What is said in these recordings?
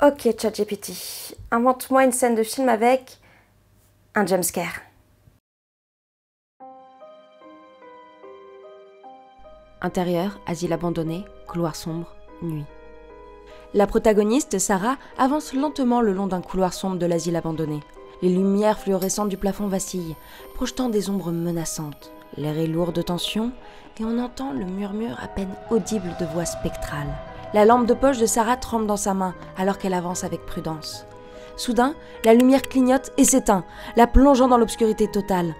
Ok, ChatGPT, invente-moi une scène de film avec un jumpscare. Intérieur, asile abandonné, couloir sombre, nuit. La protagoniste, Sarah, avance lentement le long d'un couloir sombre de l'asile abandonné. Les lumières fluorescentes du plafond vacillent, projetant des ombres menaçantes. L'air est lourd de tension et on entend le murmure à peine audible de voix spectrales. La lampe de poche de Sarah tremble dans sa main alors qu'elle avance avec prudence. Soudain, la lumière clignote et s'éteint, la plongeant dans l'obscurité totale.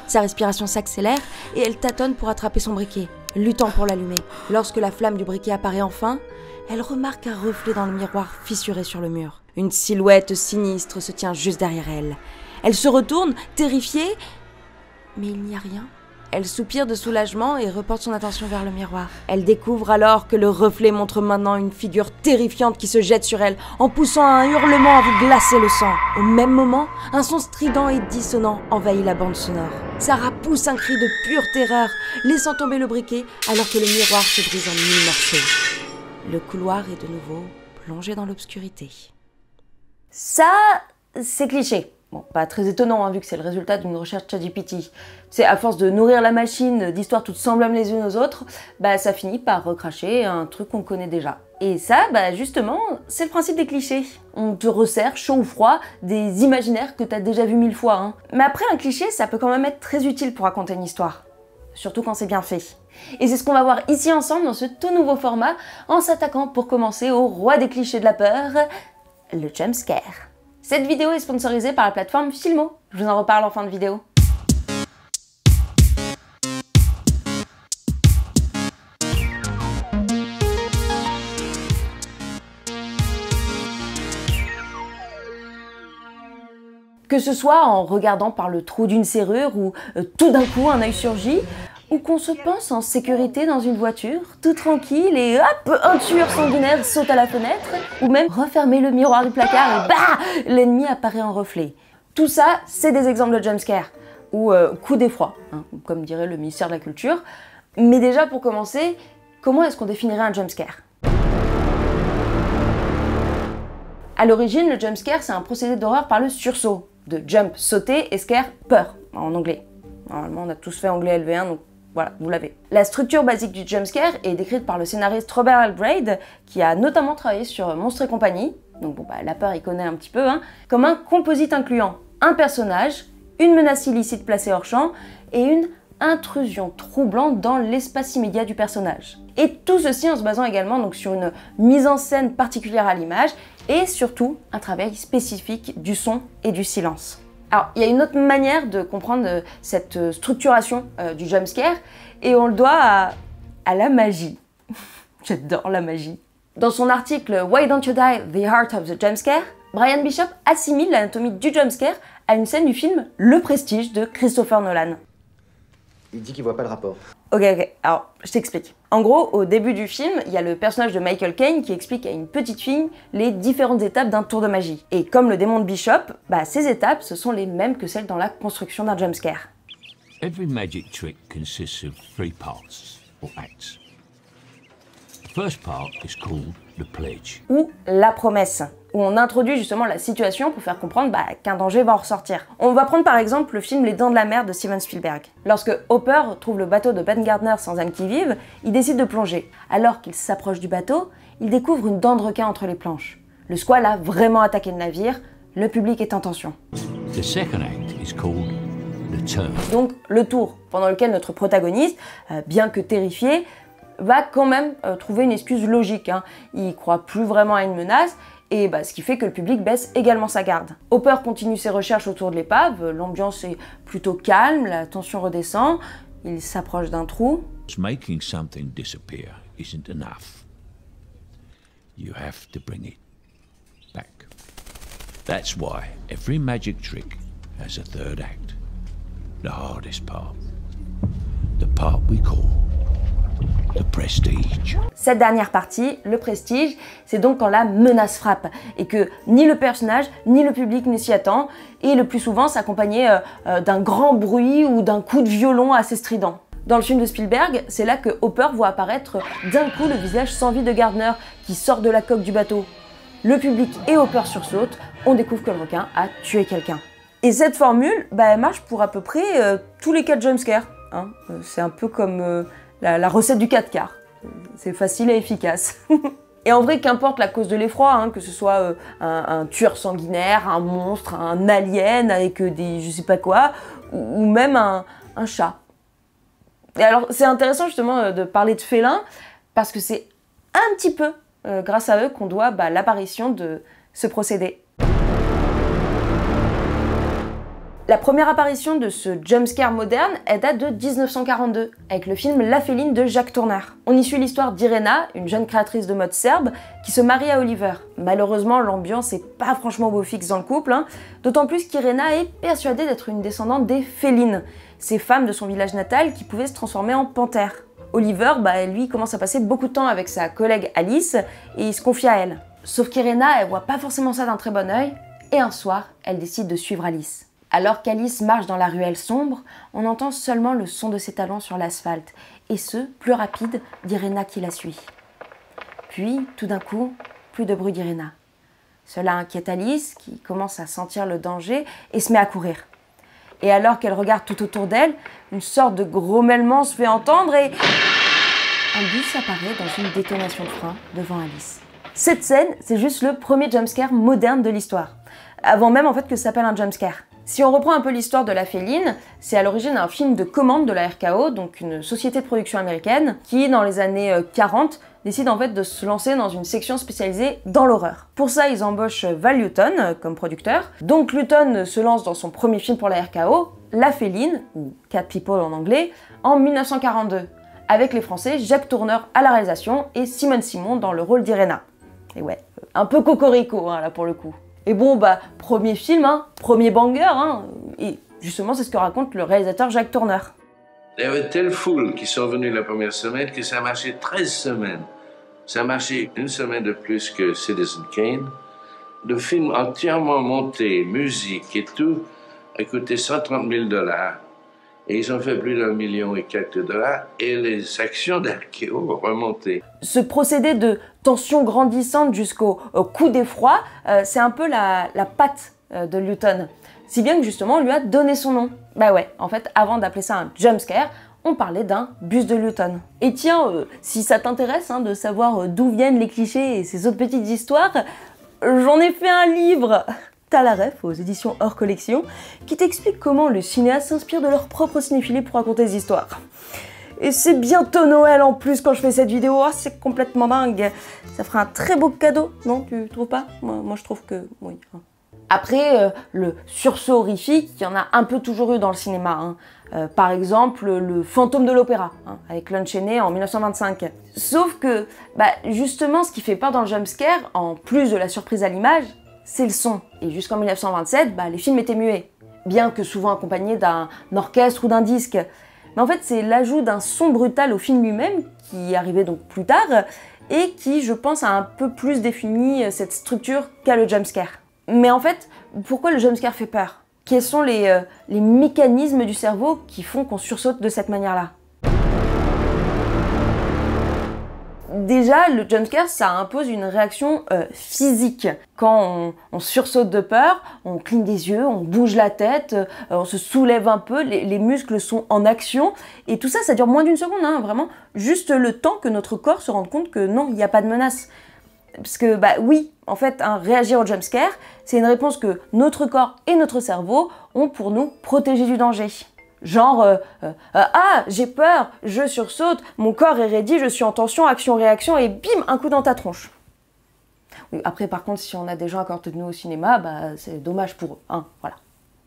Sa respiration s'accélère et elle tâtonne pour attraper son briquet, luttant pour l'allumer. Lorsque la flamme du briquet apparaît enfin, elle remarque un reflet dans le miroir fissuré sur le mur. Une silhouette sinistre se tient juste derrière elle. Elle se retourne, terrifiée, mais il n'y a rien. Elle soupire de soulagement et reporte son attention vers le miroir. Elle découvre alors que le reflet montre maintenant une figure terrifiante qui se jette sur elle en poussant un hurlement à vous glacer le sang. Au même moment, un son strident et dissonant envahit la bande sonore. Sarah pousse un cri de pure terreur, laissant tomber le briquet alors que le miroir se brise en mille morceaux. Le couloir est de nouveau plongé dans l'obscurité. Ça, c'est cliché. Bon, pas très étonnant, hein, vu que c'est le résultat d'une recherche ChatGPT. C'est à force de nourrir la machine d'histoires toutes semblables les unes aux autres, ça finit par recracher un truc qu'on connaît déjà. Et ça, justement, c'est le principe des clichés. On te resserre, chaud ou froid, des imaginaires que t'as déjà vus 1000 fois. Hein. Mais après, un cliché, ça peut quand même être très utile pour raconter une histoire. Surtout quand c'est bien fait. Et c'est ce qu'on va voir ici ensemble dans ce tout nouveau format, en s'attaquant pour commencer au roi des clichés de la peur, le jumpscare. Cette vidéo est sponsorisée par la plateforme Filmo. Je vous en reparle en fin de vidéo. Que ce soit en regardant par le trou d'une serrure où tout d'un coup un œil surgit, ou qu'on se pense en sécurité dans une voiture, tout tranquille et hop, un tueur sanguinaire saute à la fenêtre, ou même refermer le miroir du placard et l'ennemi apparaît en reflet. Tout ça, c'est des exemples de jumpscare, ou coup d'effroi, hein, comme dirait le ministère de la Culture. Mais déjà pour commencer, comment est-ce qu'on définirait un jumpscare ? À l'origine, le jumpscare, c'est un procédé d'horreur par le sursaut, de jump, sauter, et scare, peur, en anglais. Normalement, on a tous fait anglais LV1, donc voilà, vous l'avez. La structure basique du jumpscare est décrite par le scénariste Robert Albraid, qui a notamment travaillé sur Monstres et compagnie, donc la peur il connaît un petit peu, hein, comme un composite incluant un personnage, une menace illicite placée hors champ et une intrusion troublante dans l'espace immédiat du personnage. Et tout ceci en se basant également donc, sur une mise en scène particulière à l'image et surtout un travail spécifique du son et du silence. Alors, il y a une autre manière de comprendre cette structuration du jumpscare et on le doit à la magie. J'adore la magie. Dans son article « Why Don't You Die? The Heart of the Jumpscare », Brian Bishop assimile l'anatomie du jumpscare à une scène du film Le Prestige de Christopher Nolan. Il dit qu'il voit pas le rapport. Ok, alors je t'explique. En gros, au début du film, il y a le personnage de Michael Caine qui explique à une petite fille les différentes étapes d'un tour de magie. Et comme le démontre Bishop, ces étapes, ce sont les mêmes que celles dans la construction d'un jumpscare. Every magic trick consists of 3 parts, or acts. The first part is called the pledge. Ou la promesse, où on introduit justement la situation pour faire comprendre qu'un danger va en ressortir. On va prendre par exemple le film Les Dents de la Mer de Steven Spielberg. Lorsque Hopper trouve le bateau de Ben Gardner sans âme qui vive, il décide de plonger. Alors qu'il s'approche du bateau, il découvre une dent de requin entre les planches. Le squale a vraiment attaqué le navire, le public est en tension. The second act is called the turn. Donc le tour, pendant lequel notre protagoniste, bien que terrifié, va quand même trouver une excuse logique. Hein. Il croit plus vraiment à une menace, et ce qui fait que le public baisse également sa garde. Hopper continue ses recherches autour de l'épave, l'ambiance est plutôt calme, la tension redescend, il s'approche d'un trou. Making something disappear isn't enough. You have to bring it back. That's why every magic trick has a third act. The hardest part. The part we call the prestige. Cette dernière partie, le prestige, c'est donc quand la menace frappe et que ni le personnage ni le public ne s'y attend et le plus souvent s'accompagner d'un grand bruit ou d'un coup de violon assez strident. Dans le film de Spielberg, c'est là que Hopper voit apparaître d'un coup le visage sans vie de Gardner qui sort de la coque du bateau. Le public et au peur sursaute, on découvre que le requin a tué quelqu'un. Et cette formule, elle marche pour à peu près tous les cas de jumpscare. Hein. C'est un peu comme la recette du 4 quarts. C'est facile et efficace. Et en vrai, qu'importe la cause de l'effroi, hein, que ce soit un tueur sanguinaire, un monstre, un alien avec des je sais pas quoi, ou même un chat. Et alors, c'est intéressant justement de parler de félins, parce que c'est un petit peu grâce à eux qu'on doit l'apparition de ce procédé. La première apparition de ce jumpscare moderne, elle date de 1942, avec le film La Féline de Jacques Tourneur. On y suit l'histoire d'Irena, une jeune créatrice de mode serbe, qui se marie à Oliver. Malheureusement, l'ambiance n'est pas franchement beau fixe dans le couple, hein, d'autant plus qu'Irena est persuadée d'être une descendante des Félines, ces femmes de son village natal qui pouvaient se transformer en panthères. Oliver, lui, commence à passer beaucoup de temps avec sa collègue Alice, et il se confie à elle. Sauf qu'Irena, elle voit pas forcément ça d'un très bon œil, et un soir, elle décide de suivre Alice. Alors qu'Alice marche dans la ruelle sombre, on entend seulement le son de ses talons sur l'asphalte, et ce, plus rapide d'Irena qui la suit. Puis, tout d'un coup, plus de bruit d'Irena. Cela inquiète Alice, qui commence à sentir le danger et se met à courir. Et alors qu'elle regarde tout autour d'elle, une sorte de grommellement se fait entendre et un bus apparaît dans une détonation de frein devant Alice. Cette scène, c'est juste le premier jumpscare moderne de l'histoire, avant même en fait que ça s'appelle un jumpscare. Si on reprend un peu l'histoire de La Féline, c'est à l'origine un film de commande de la RKO, donc une société de production américaine, qui dans les années 40 décide en fait de se lancer dans une section spécialisée dans l'horreur. Pour ça, ils embauchent Val Lewton comme producteur. Donc Lewton se lance dans son premier film pour la RKO, La Féline, ou Cat People en anglais, en 1942, avec les Français Jacques Tourneur à la réalisation et Simone Simon dans le rôle d'Irena. Et ouais, un peu cocorico hein, là pour le coup. Et bon, premier film, hein, premier banger, hein, et justement c'est ce que raconte le réalisateur Jacques Tourneur. Il y avait telle foule qui sont venus la première semaine que ça a marché 13 semaines. Ça a marché une semaine de plus que Citizen Kane. Le film entièrement monté, musique et tout, a coûté 130 000 $. Et ils ont fait plus d'1 million et quelques dollars, et les actions d'Arkeo ont remonté. Ce procédé de tension grandissante jusqu'au coup d'effroi, c'est un peu la patte de Lewton. Si bien que justement on lui a donné son nom. Ouais, en fait, avant d'appeler ça un jumpscare, on parlait d'un bus de Lewton. Et tiens, si ça t'intéresse de savoir d'où viennent les clichés et ces autres petites histoires, j'en ai fait un livre. T'as la ref aux éditions hors collection qui t'explique comment les cinéastes s'inspirent de leur propre cinéphilie pour raconter des histoires. Et c'est bientôt Noël en plus quand je fais cette vidéo, c'est complètement dingue. Ça fera un très beau cadeau, non, tu trouves pas? Moi je trouve que oui. Après, le sursaut horrifique, il y en a un peu toujours eu dans le cinéma. Hein. Par exemple, le fantôme de l'opéra, hein, avec Lon Chaney en 1925. Sauf que, justement, ce qui fait peur dans le jumpscare, en plus de la surprise à l'image, c'est le son. Et jusqu'en 1927, les films étaient muets, bien que souvent accompagnés d'un orchestre ou d'un disque. Mais en fait, c'est l'ajout d'un son brutal au film lui-même, qui arrivait donc plus tard, et qui, je pense, a un peu plus défini cette structure qu'a le jumpscare. Mais en fait, pourquoi le jumpscare fait peur? Quels sont les mécanismes du cerveau qui font qu'on sursaute de cette manière-là? Déjà, le jumpscare, ça impose une réaction physique. Quand on sursaute de peur, on cligne des yeux, on bouge la tête, on se soulève un peu, les muscles sont en action. Et tout ça, ça dure moins d'une seconde, hein, vraiment. Juste le temps que notre corps se rende compte que non, il n'y a pas de menace. Parce que, oui, en fait, réagir au jumpscare, c'est une réponse que notre corps et notre cerveau ont pour nous protéger du danger. Genre, ah, j'ai peur, je sursaute, mon corps est ready, je suis en tension, action-réaction, et bim, un coup dans ta tronche. Oui, après, par contre, si on a des gens à côté de nous au cinéma, c'est dommage pour eux, hein, voilà.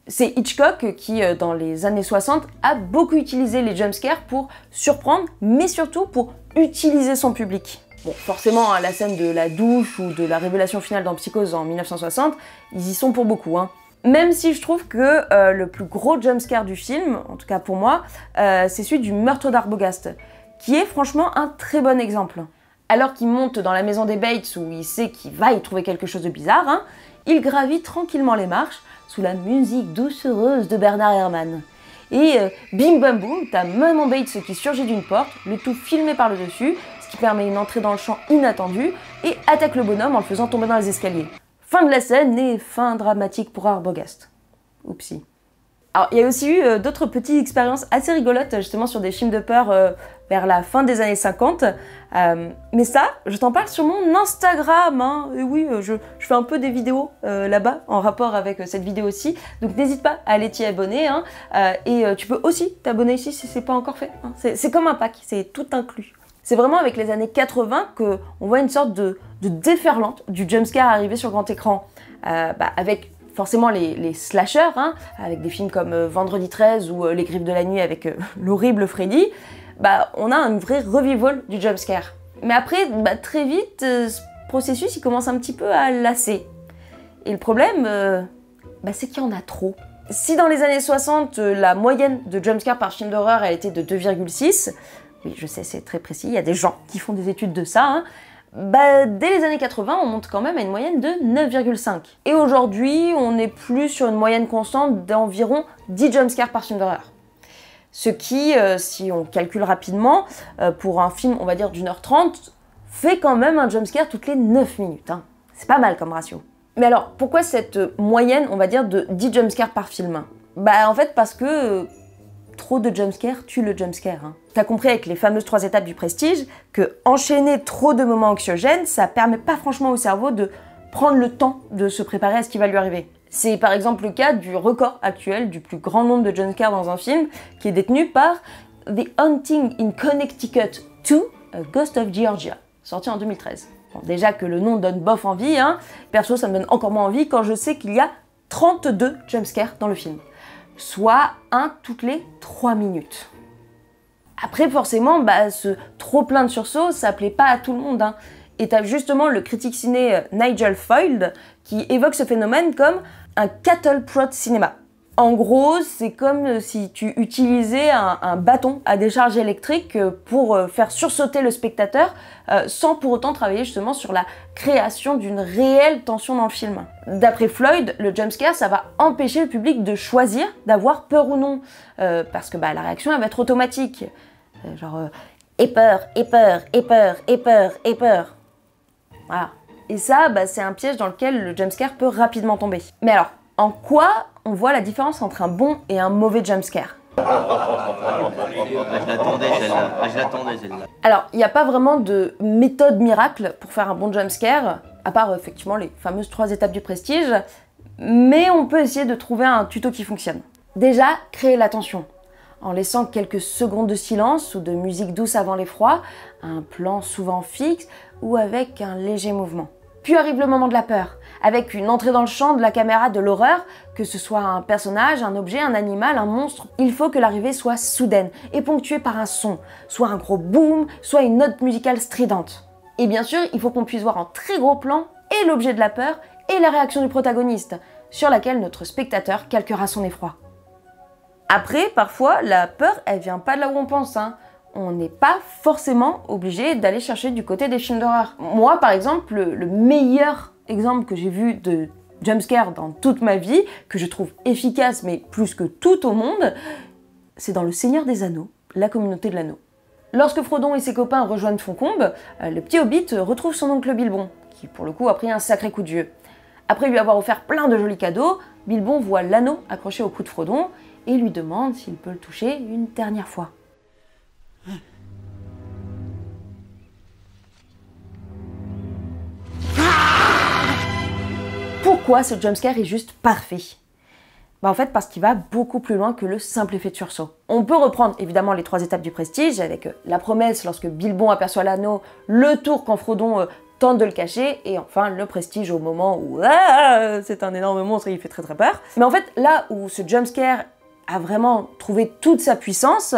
C'est Hitchcock qui, dans les années 60, a beaucoup utilisé les jumpscares pour surprendre, mais surtout pour utiliser son public. Bon, forcément, la scène de la douche ou de la révélation finale dans Psychose en 1960, ils y sont pour beaucoup, hein. Même si je trouve que le plus gros jumpscare du film, en tout cas pour moi, c'est celui du meurtre d'Arbogast, qui est franchement un très bon exemple. Alors qu'il monte dans la maison des Bates où il sait qu'il va y trouver quelque chose de bizarre, hein, il gravit tranquillement les marches sous la musique doucereuse de Bernard Herrmann. Et bim bam boum, t'as Maman Bates qui surgit d'une porte, le tout filmé par le dessus, ce qui permet une entrée dans le champ inattendue, et attaque le bonhomme en le faisant tomber dans les escaliers. Fin de la scène et fin dramatique pour Arbogast. Oupsie. Alors, il y a aussi eu d'autres petites expériences assez rigolotes, justement, sur des films de peur vers la fin des années 50. Mais ça, je t'en parle sur mon Instagram. Hein. Et oui, je fais un peu des vidéos là-bas, en rapport avec cette vidéo-ci. Donc, n'hésite pas à aller t'y abonner. Hein. Et tu peux aussi t'abonner ici si c'est pas encore fait. Hein. C'est comme un pack, c'est tout inclus. C'est vraiment avec les années 80 qu'on voit une sorte de déferlante du jumpscare arriver sur grand écran. Avec forcément les slashers, hein, avec des films comme Vendredi 13 ou Les Griffes de la Nuit avec l'horrible Freddy, on a un vrai revival du jumpscare. Mais après, très vite, ce processus il commence un petit peu à lasser. Et le problème, c'est qu'il y en a trop. Si dans les années 60, la moyenne de jumpscare par film d'horreur elle était de 2,6, oui je sais c'est très précis, il y a des gens qui font des études de ça, hein, dès les années 80, on monte quand même à une moyenne de 9,5. Et aujourd'hui, on est plus sur une moyenne constante d'environ 10 jumpscares par film d'horreur. Ce qui, si on calcule rapidement, pour un film, on va dire d'1h30, fait quand même un jumpscare toutes les 9 minutes. Hein. C'est pas mal comme ratio. Mais alors, pourquoi cette moyenne, on va dire, de 10 jumpscares par film? En fait, parce que trop de jumpscares tue le jumpscare. Hein. T'as compris avec les fameuses 3 étapes du prestige que enchaîner trop de moments anxiogènes, ça permet pas franchement au cerveau de prendre le temps de se préparer à ce qui va lui arriver. C'est par exemple le cas du record actuel du plus grand nombre de jumpscares dans un film, qui est détenu par The Haunting in Connecticut 2, A Ghost of Georgia, sorti en 2013. Bon, déjà que le nom donne bof envie, hein. Perso ça me donne encore moins envie quand je sais qu'il y a 32 jumpscares dans le film. Soit un toutes les 3 minutes. Après, forcément, ce trop plein de sursauts, ça plaît pas à tout le monde. Hein. Et t'as justement le critique ciné Nigel Foyle qui évoque ce phénomène comme un cattle prod cinéma. En gros, c'est comme si tu utilisais un bâton à décharge électrique pour faire sursauter le spectateur sans pour autant travailler justement sur la création d'une réelle tension dans le film. D'après Floyd, le jumpscare, ça va empêcher le public de choisir d'avoir peur ou non, parce que la réaction elle va être automatique. Aie peur, aie peur, aie peur, aie peur, aie peur. Voilà. Et ça, c'est un piège dans lequel le jumpscare peut rapidement tomber. Mais alors, en quoi on voit la différence entre un bon et un mauvais jumpscare? Je l'attendais celle-là. Alors, il n'y a pas vraiment de méthode miracle pour faire un bon jumpscare, à part effectivement les fameuses 3 étapes du prestige, mais on peut essayer de trouver un tuto qui fonctionne. Déjà, créer la tension, en laissant quelques secondes de silence ou de musique douce avant l'effroi, un plan souvent fixe ou avec un léger mouvement. Puis arrive le moment de la peur, avec une entrée dans le champ de la caméra de l'horreur, que ce soit un personnage, un objet, un animal, un monstre. Il faut que l'arrivée soit soudaine et ponctuée par un son, soit un gros boom, soit une note musicale stridente. Et bien sûr, il faut qu'on puisse voir en très gros plan et l'objet de la peur et la réaction du protagoniste, sur laquelle notre spectateur calquera son effroi. Après, parfois, la peur, elle vient pas de là où on pense, hein. On n'est pas forcément obligé d'aller chercher du côté des films d'horreur. Moi, par exemple, le meilleur exemple que j'ai vu de jumpscare dans toute ma vie, que je trouve efficace, mais plus que tout au monde, c'est dans Le Seigneur des Anneaux, la communauté de l'anneau. Lorsque Frodon et ses copains rejoignent Foncombe, le petit hobbit retrouve son oncle Bilbon, qui pour le coup a pris un sacré coup de vieux. Après lui avoir offert plein de jolis cadeaux, Bilbon voit l'anneau accroché au cou de Frodon et lui demande s'il peut le toucher une dernière fois. Pourquoi ce jumpscare est juste parfait? En fait, parce qu'il va beaucoup plus loin que le simple effet de sursaut. On peut reprendre évidemment les 3 étapes du prestige, avec la promesse lorsque Bilbon aperçoit l'anneau, le tour quand Frodon tente de le cacher, et enfin le prestige au moment où c'est un énorme monstre et il fait très très peur. Mais en fait, là où ce jumpscare a vraiment trouvé toute sa puissance,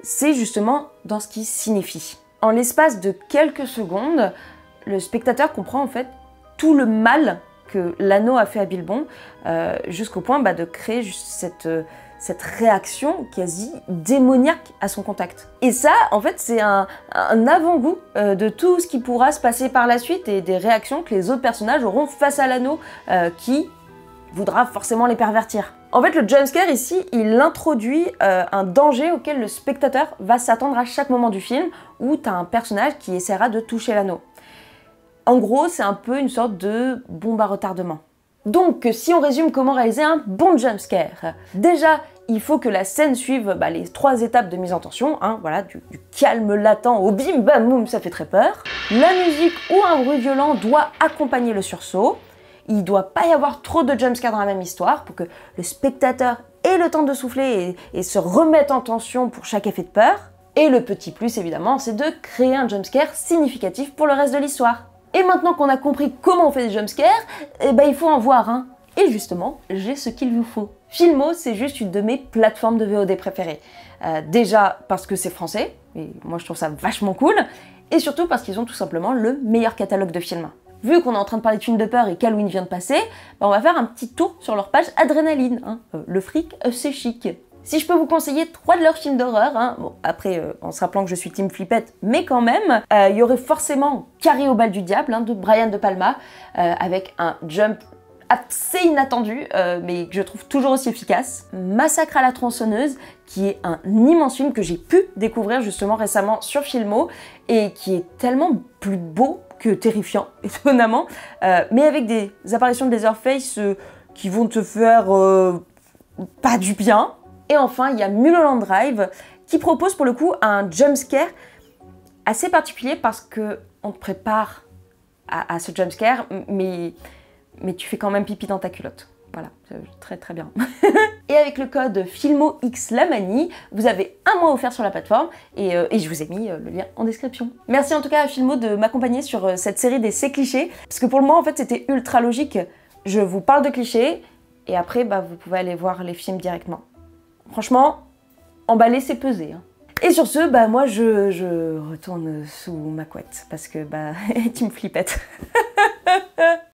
c'est justement dans ce qu'il signifie. En l'espace de quelques secondes, le spectateur comprend en fait tout le mal que l'anneau a fait à Bilbon, jusqu'au point de créer cette réaction quasi démoniaque à son contact. Et ça, en fait, c'est un avant-goût de tout ce qui pourra se passer par la suite et des réactions que les autres personnages auront face à l'anneau qui voudra forcément les pervertir. En fait, le jumpscare ici, il introduit un danger auquel le spectateur va s'attendre à chaque moment du film, où tu as un personnage qui essaiera de toucher l'anneau. En gros, c'est un peu une sorte de bombe à retardement. Donc, si on résume comment réaliser un bon jumpscare, déjà, il faut que la scène suive les 3 étapes de mise en tension, hein, voilà, du calme latent au bim bam boum, ça fait très peur. La musique ou un bruit violent doit accompagner le sursaut. Il doit pas y avoir trop de jumpscares dans la même histoire pour que le spectateur ait le temps de souffler et se remettre en tension pour chaque effet de peur. Et le petit plus, évidemment, c'est de créer un jumpscare significatif pour le reste de l'histoire. Et maintenant qu'on a compris comment on fait des jumpscares, il faut en voir, hein. Et justement, j'ai ce qu'il vous faut. Filmo, c'est juste une de mes plateformes de VOD préférées. Déjà parce que c'est français, et moi je trouve ça vachement cool, et surtout parce qu'ils ont tout simplement le meilleur catalogue de films. Vu qu'on est en train de parler de films de peur et qu'Halloween vient de passer, on va faire un petit tour sur leur page Adrénaline. Hein. Le fric, c'est chic. Si je peux vous conseiller 3 de leurs films d'horreur, hein, bon, après en se rappelant que je suis team flippette, mais quand même, il y aurait forcément Carré au bal du diable, hein, de Brian De Palma, avec un jump assez inattendu, mais que je trouve toujours aussi efficace. Massacre à la tronçonneuse, qui est un immense film que j'ai pu découvrir justement récemment sur Filmo, et qui est tellement plus beau que terrifiant, étonnamment, mais avec des apparitions de Leatherface qui vont te faire pas du bien. Et enfin, il y a Mulholland Drive, qui propose pour le coup un jumpscare assez particulier parce que on te prépare à ce jumpscare, mais tu fais quand même pipi dans ta culotte. Voilà, très très bien. Et avec le code FilmoXLamanie, vous avez un mois offert sur la plateforme et je vous ai mis le lien en description. Merci en tout cas à Filmo de m'accompagner sur cette série des C'est clichés, parce que pour le moment en fait c'était ultra logique. Je vous parle de clichés et après vous pouvez aller voir les films directement. Franchement, emballer c'est peser. Hein. Et sur ce, moi je retourne sous ma couette parce que team flippette.